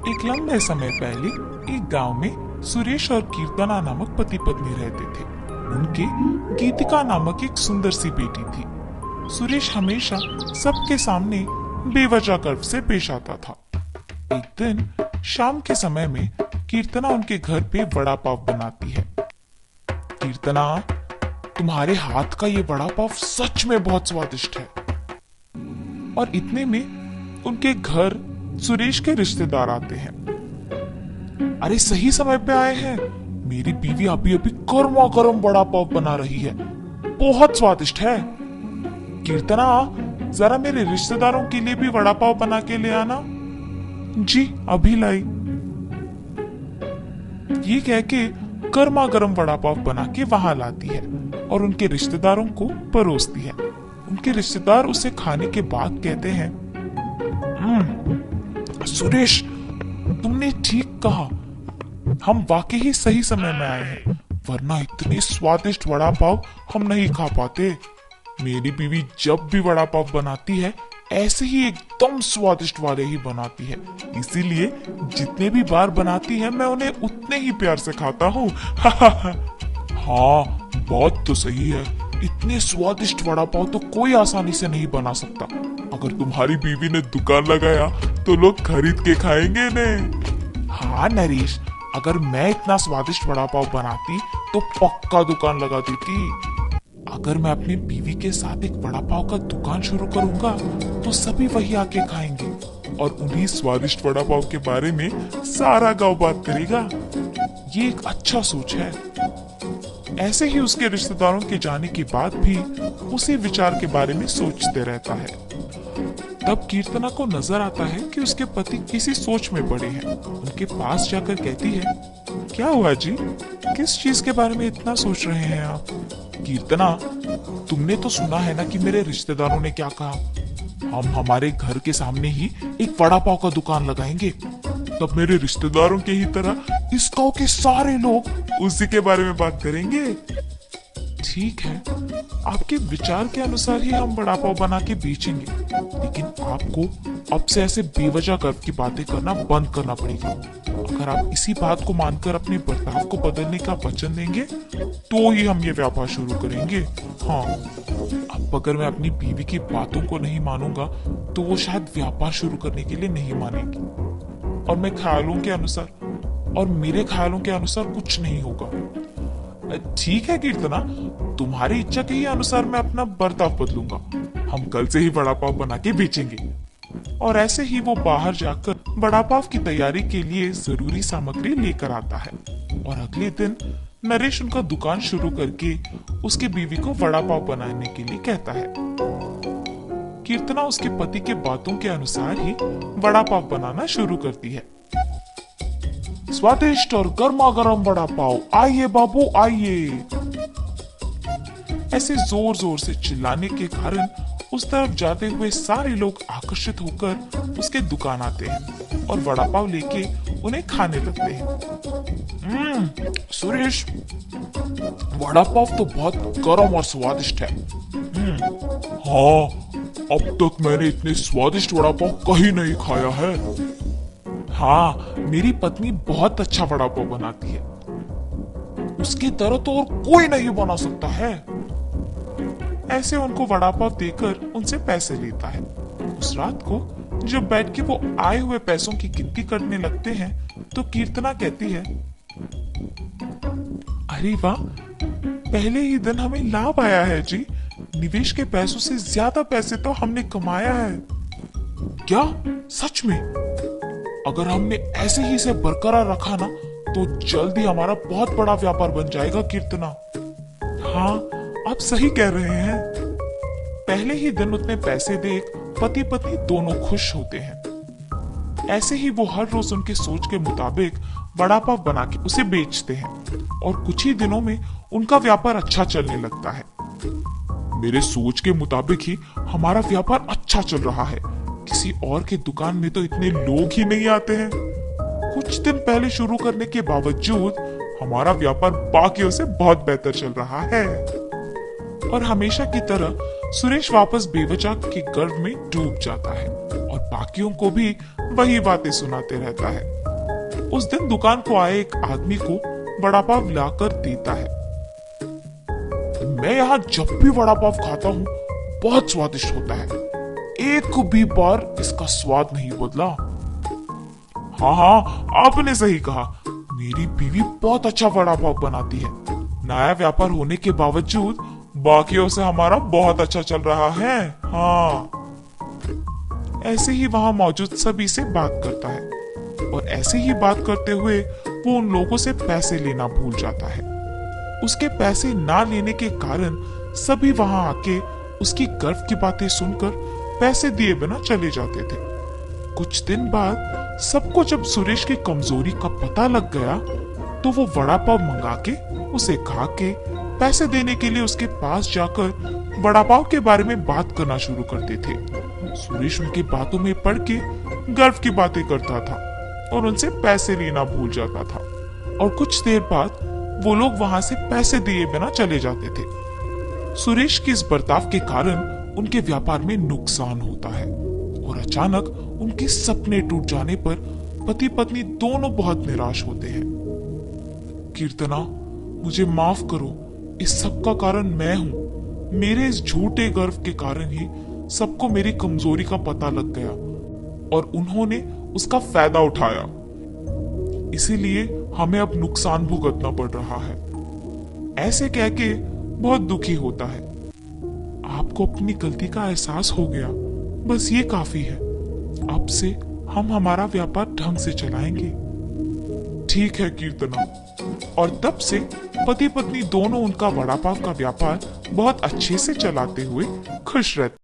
एक लंबे समय पहले एक गांव में सुरेश और कीर्तना नामक पति पत्नी रहते थे। उनके गीतिका नामक एक सुंदर सी बेटी थी। सुरेश हमेशा सबके सामने बेवजह गर्व से पेश आता था। एक दिन शाम के समय में कीर्तना उनके घर पे वड़ा पाव बनाती है। कीर्तना, तुम्हारे हाथ का ये वड़ा पाव सच में बहुत स्वादिष्ट है। और इतने में उनके घर सुरेश के रिश्तेदार आते हैं। अरे सही समय पे आए हैं, मेरी बीवी अभी अभी गर्मा गर्म वड़ा पाव बना रही है, बहुत स्वादिष्ट है। कीर्तना, जरा मेरे रिश्तेदारों के लिए भी वड़ा पाव बना के ले आना। जी अभी लाई। ये कह के गर्मा गर्म वड़ा पाव बना के वहां लाती है और उनके रिश्तेदारों को परोसती है। उनके रिश्तेदार उसे खाने के बाद कहते हैं, सुरेश, तुमने ठीक कहा, हम वाकई ही सही समय में आए हैं, वरना इतने स्वादिष्ट वड़ा पाव हम नहीं खा पाते। मेरी बीवी जब भी वड़ा पाव बनाती है ऐसे ही एकदम स्वादिष्ट वाले ही बनाती है, इसीलिए जितने भी बार बनाती है मैं उन्हें उतने ही प्यार से खाता हूँ। हाँ, बात तो सही है, इतने स्वादिष्ट वड़ा पाव तो कोई आसानी से नहीं बना सकता। अगर तुम्हारी बीवी ने दुकान लगाया तो लोग खरीद के खाएंगे ने। हाँ नरेश, अगर मैं इतना स्वादिष्ट वड़ा पाव बनाती तो पक्का दुकान लगा देती। अगर मैं अपनी बीवी के साथ एक वड़ा पाव का दुकान शुरू करूंगा तो सभी वही आके खाएंगे और उन्हीं स्वादिष्ट वड़ा पाव के बारे में सारा गांव बात करेगा। ये एक अच्छा सोच है। ऐसे ही उसके रिश्तेदारों के जाने के बाद भी उसी विचार के बारे में सोचते रहता है। तब कीर्तना को नजर आता है कि उसके पति किसी सोच में पड़े हैं। उनके पास जाकर कहती है, क्या हुआ जी, किस चीज के बारे में इतना सोच रहे हैं आप? कीर्तना, तुमने तो सुना है ना कि मेरे रिश्तेदारों ने क्या कहा, हम हमारे घर के सामने ही एक वड़ा पाव का दुकान लगाएंगे। तब मेरे रिश्तेदारों के ही तरह इस गांव के सारे लोग उसी के बारे में बात करेंगे। ठीक है, आपके विचार के अनुसार ही हम वड़ा पाव बना के बेचेंगे, लेकिन आपको अब से ऐसे बेवजह गर्व की बातें करना बंद करना पड़ेगा। अगर आप इसी बात को मानकर अपने बर्ताव को बदलने का वचन देंगे तो ही हम ये व्यापार शुरू करेंगे। हाँ, अब अगर मैं अपनी बीवी की बातों को नहीं मानूंगा तो वो शायद व्यापार शुरू करने के लिए नहीं मानेगी और मेरे ख्यालों के अनुसार कुछ नहीं होगा। ठीक है कीर्तना, तुम्हारी इच्छा के ही अनुसार मैं अपना बर्ताव बदलूंगा। हम कल से ही वड़ा पाव बना के बेचेंगे। और ऐसे ही वो बाहर जाकर वड़ा पाव की तैयारी के लिए जरूरी सामग्री लेकर आता है और अगले दिन नरेश उनका दुकान शुरू करके उसके बीवी को वड़ा पाव बनाने के लिए कहता है। कीर्तना उसके पति के बातों के अनुसार ही वड़ा पाव बनाना शुरू करती है। स्वादिष्ट और गर्मा गर्म वड़ा पाव, आइए बाबू आइए। ऐसे जोर जोर से चिल्लाने के कारण उस तरफ जाते हुए सारे लोग आकर्षित होकर उसके दुकान आते हैं और वड़ा पाव लेके उन्हें खाने लगते हैं। सुरेश, वड़ा पाव तो बहुत गर्म और स्वादिष्ट है। हाँ, अब तक मैंने इतने स्वादिष्ट वड़ा पाव कहीं नहीं खाया है। हाँ, मेरी पत्नी बहुत अच्छा वड़ा पाव बनाती है, उसकी तरह तो और कोई नहीं बना सकता है। ऐसे उनको वड़ा पाव देकर उनसे पैसे लेता है। उस रात को जब बैठ के वो आए हुए पैसों की गिनती करने लगते हैं तो कीर्तना कहती है, अरे वाह, पहले ही दिन हमें लाभ आया है जी। निवेश के पैसों से ज्यादा पैसे तो हमने कमाया है। क्या सच में? अगर हमने ऐसे ही इसे बरकरार रखा ना तो जल्द ही हमारा बहुत बड़ा व्यापार बन जाएगा कीर्तना। हाँ, आप सही कह रहे हैं। पहले ही दिन उतने पैसे देख पति पत्नी दोनों खुश होते हैं। ऐसे ही वो हर रोज उनके सोच के मुताबिक वड़ा पाव बना के उसे बेचते हैं और कुछ ही दिनों में उनका व्यापार अच्छा चलने लगता है। मेरे सोच के मुताबिक ही हमारा व्यापार अच्छा चल रहा है। किसी और के दुकान में तो इतने लोग ही नहीं आते हैं। कुछ दिन पहले शुरू करने के बावजूद हमारा व्यापार बाकियों से बहुत बेहतर चल रहा है। और हमेशा की तरह सुरेश वापस बेवजह के गर्व में डूब जाता है और बाकियों को भी वही बातें सुनाते रहता है। उस दिन दुकान को आए एक आदमी को वड़ा पाव लाकर देता है। मैं यहाँ जब भी वड़ा पाव खाता हूँ बहुत स्वादिष्ट होता है, एक भी बार इसका स्वाद नहीं बदला। हाँ हाँ, आपने सही कहा, मेरी बीवी बहुत अच्छा वड़ा पाव बनाती है। नया व्यापार होने के बावजूद बाकियों से हमारा बहुत अच्छा चल रहा है। हाँ, ऐसे ही वहां मौजूद सभी से बात करता है और ऐसे ही बात करते हुए वो उन लोगों से पैसे लेना भूल जाता है। उसके पैसे ना लेने के कारण सभी वहां आके उसकी गर्व की बातें सुनकर पैसे दिए बिना चले जाते थे। कुछ दिन बाद सबको जब सुरेश की कमजोरी का पता लग गया तो वो वड़ा पाव मंगा के उसे खा के पैसे देने के लिए उसके पास जाकर वड़ा पाव के बारे में बात करना शुरू करते थे। सुरेश उनकी बातों में पड़ के गर्व की बातें करता था और उनसे पैसे लेना भूल जाता था और कुछ देर बाद वो लोग वहां से पैसे दिए बिना चले जाते थे। सुरेश के इस बर्ताव के कारण उनके व्यापार में नुकसान होता है और अचानक उनके सपने टूट जाने पर पति पत्नी दोनों बहुत निराश होते हैं। कीर्तना, मुझे माफ करो, इस सब का कारण मैं हूँ। मेरे इस झूठे गर्व के कारण ही सबको मेरी कमजोरी का पता लग गया और उन्होंने उसका फायदा उठाया, इसीलिए हमें अब नुकसान भुगतना पड़ रहा है। ऐसे कह के बहुत दुखी होता है। आपको अपनी गलती का एहसास हो गया, बस ये काफी है। अब से हम हमारा व्यापार ढंग से चलाएंगे। ठीक है कीर्तना। और तब से पति पत्नी दोनों उनका वड़ा पाव का व्यापार बहुत अच्छे से चलाते हुए खुश रहते।